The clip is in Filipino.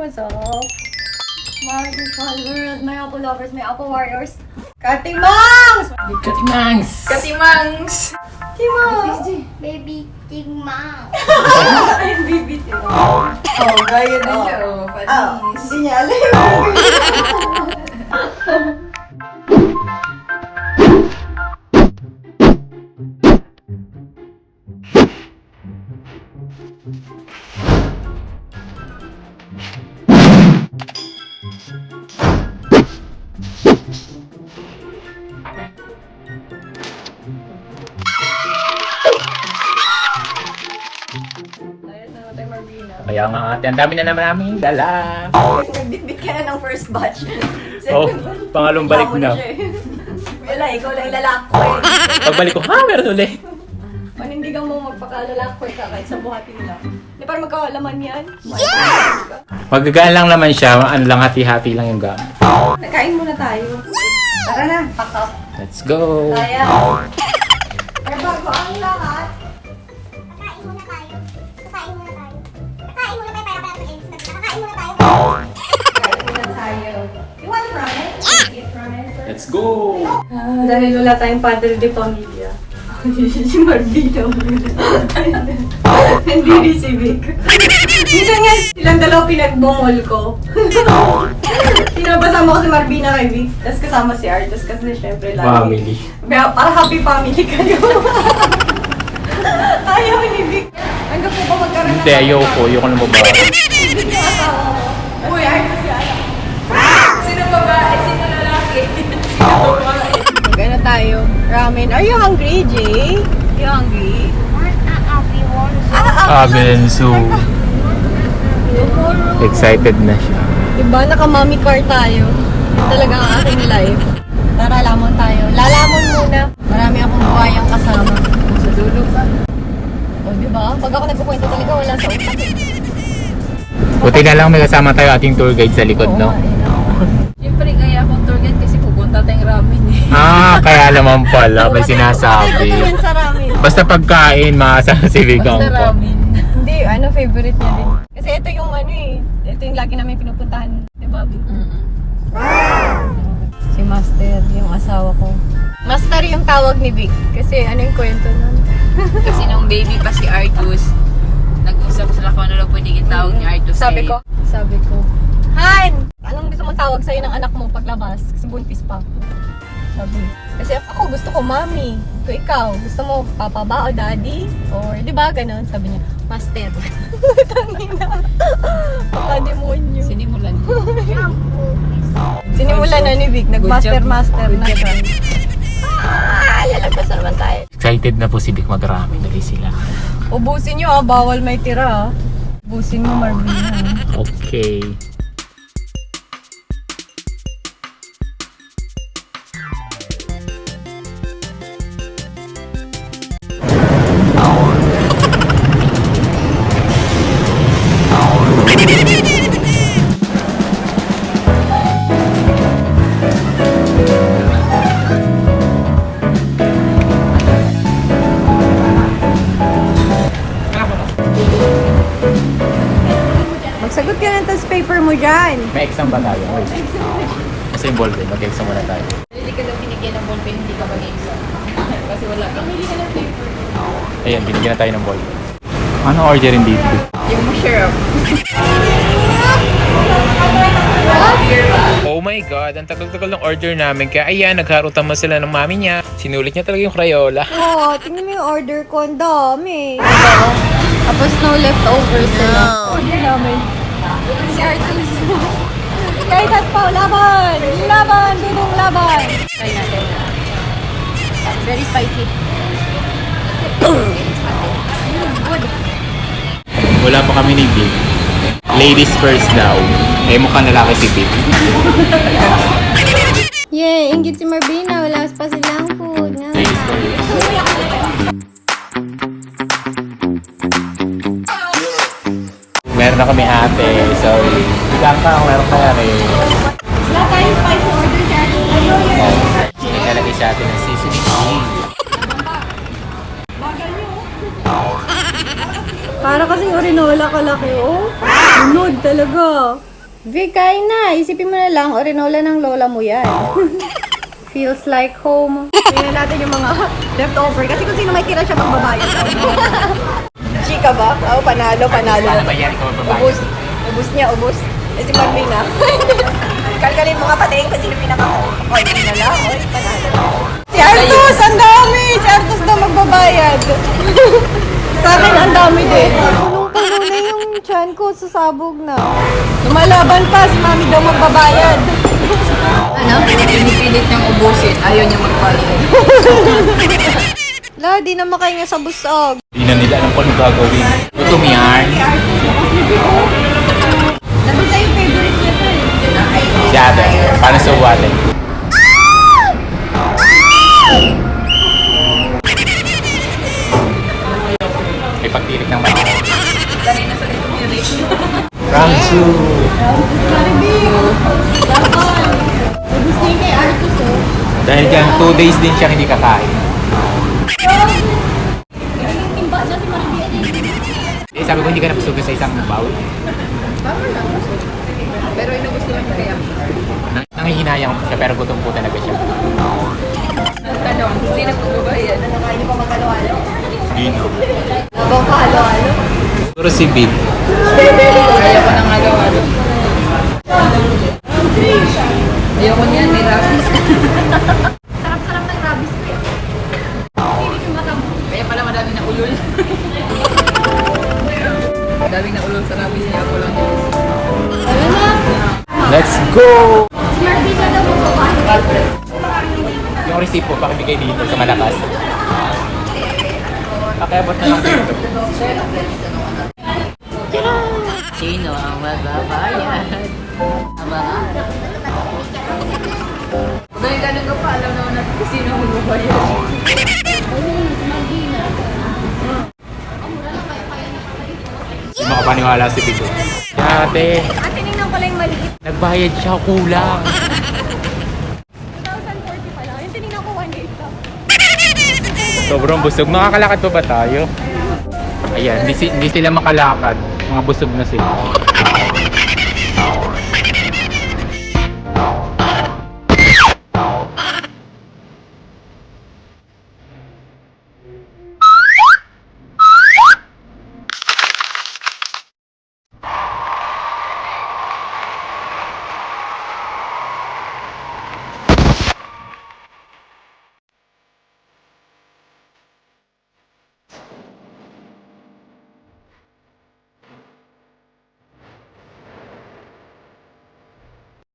what's up? Mga followers, may Apple lovers, may Apple warriors. Katimangs! Katimangs! Katimangs! Timangs! Baby Timangs! Ay, baby Timangs. Oh, gaya din siya. Oh, panis. Hindi niya alam. Kaya nga ate, ang dami na naman namin dala. Nagbitbit ka na ng first batch. Oh, pangalong balik Tamo na. siya eh. Wala, ikaw lang ilalako eh. Pagbalik ko, meron ulit. Panindigan mo magpakalalako eh ka kahit sa buhatin lang. Di para magkakalaman yan? Yeah! Magagaan lang naman siya, ano lang, hati-hati lang yung gamit. Nakain muna tayo. Tara na, pack up. Let's go! Kaya. Pero bago ang lahat, Kakain muna tayo. Kakain muna tayo. Kakain muna tayo para natin. Kakain muna tayo. kain muna tayo. You want ramen? Yeah! Eat ramen first? Let's go! Dahil wala tayong padre de pamilya. Si Marvina muna. Hindi rin si Vic. Minsan nga silang dalawa pinagbungol ko. Pinapasama ko si Marvina kay Vic. Tapos kasama si Art. Tapos kasi syempre lagi. Family. Para happy family kayo. Ayaw ni Vic. Hanggang po ba magkaroon ng Hindi, ayoko na mabawa. Vic yung asawa ko. Uy, Art si Anak. Sino babae? Sino lalaki? Sino babae? Mag-ano tayo? Ramen. Are you hungry, Jay? You hungry? Bensu. Excited na siya. Diba, naka-mommy car tayo. Yun talaga ang aking life. Tara, lamon tayo. Lalamon muna. Marami akong buhayang kasama. Sa dulo pa. O, diba? Pag ako nagkukwento talaga, wala sa utak. Buti na lang may kasama tayo ating tour guide sa likod, no? Siyempre kaya akong tour guide kasi pupunta tayong ramen eh. Kaya naman pala, may sinasabi. Ano naman sa ramen? Basta pagkain, makasama si Vigang Basta po. ramen. Hindi, favorite niya din. Kasi ito yung ito yung lagi namin pinupuntahan. Di ba, Bobby? Si Master, yung asawa ko. Master yung tawag ni Vic. Kasi ano yung kwento nun? Kasi nung baby pa si Artus, nag-usap sila kung ano lang pwede itawag ni Artus. Sabi ko, Han! Anong gusto mong tawag sa'yo ng anak mo paglabas? Kasi buntis pa. Sabi. Kasi ako gusto ko mami. Kung ikaw, gusto mo papa ba o daddy? Or di ba ganon? Sabi niya, Master. Tangina. Pagka-demonyo. Sinimulan. Sinimulan na ni Vic. Nag-master Good job. na siya. Lalagpas na naman tayo. Excited na po si Vic magrami. Dali sila. Ubusin nyo bawal may tira Ubusin mo Marvina. Okay. Magsagot ka ng tas paper mo dyan. May exam ba tayo? Wait. Kasi yung ballpen, mag-exam muna tayo. Hindi ka daw binigyan ng ballpen, hindi ka mag-exam. Kasi wala ka. Pili ka ng paper. Ayan, binigyan na tayo ng ballpen. Ano orderin dito? Yung masarap. Oh my God, ang tagal-tagal ng order namin. Kaya ayan, nagharutan mo sila ng mami niya. Sinulit niya talaga yung Crayola. Oh, tingnan mo yung order ko. Ang dami. Tapos no leftovers sila. Order namin. Si Artus. Kahit at pa, laban! Laban! Dudong laban! Try natin. Very spicy. Wala pa kami ni Vic. Ladies first daw. Eh, mukhang lalaki si Vic. Yay! Ingit si Marvina. Wala pa silang food. Ladies first. Meron na kami ate. Sorry. Bilang ka, meron ka rin. Wala tayong spicy order si Artus. May nalagay sa atin ng seasoning cheese. Para kasing orinola kalaki, oh. Lunod talaga. Vic, kain na. Isipin mo na lang, orinola ng lola mo yan. Feels like home. Tingnan natin yung mga leftover. Kasi kung sino may tira siya magbabayad. Chika ba? Oo, panalo. Sana ba yan? Ikaw ang babae. Ubus niya, ubus. Eh, si Marlena. Kalkalin mo nga patingin kung sino pinaka. Oy, na lang. Oy, panalo. Si Artus, ang dami! Si Artus daw magbabayad. Sa akin, ang dami din. Punong-puno na yung tiyan ko, sasabog na. Lumalaban pa, si Mami daw magbabayad. Ano? Pinipilit niyang ubusin. Ayaw niya magbayad. La, di na makahinga sa busog. Hindi na nila alam kung ano gagawin. Gutom yan. Dapat tayo favorite niya to eh. Si ate. Paano sa wate? May pagtirik ng mga. Kanina sa ito Rangsu! Ubus niya kay Artus oh. Dahil dyan, 2 days din siya hindi kakain. Timba siya si Marlena. Eh, sabi ko hindi ka napusog sa isang bowl. Pero inubos niya yung reaction. Nangihinayang siya pero gutom po talaga siya. Ang tanong, hindi na magbabayad. Nakakain niyo pa magkalo-halo? Dino. Habang kahalo-halo? Puro si Big. Ayaw ko nang halo-halo. Ayaw ko niyan, may rabies. Sarap-sarap ng rabies ko eh. Pilit yung mata mo. Kaya pala madaming na ulol. Madaming na ulol sa rabies niya. Ako lang din. Ano na? Let's go! Si Marlena daw magbabayad. Yung resipo, pakibigay dito sa malakas. Pakiabot na lang dito. Sino ang magbabayad? Ang mga Dahil ganun ka pa, alam naman natin kung sino ang magbabayad. Hindi makapaniwala si Big. Ate, Tinignan ko lang yung maliit. nagbayad siya, kulang. 2040 pala. Yung tinignan ko 1.8 pa. Sobrang busog. Makakalakad pa ba tayo? Ayan, hindi sila makalakad. Mga busog na sila.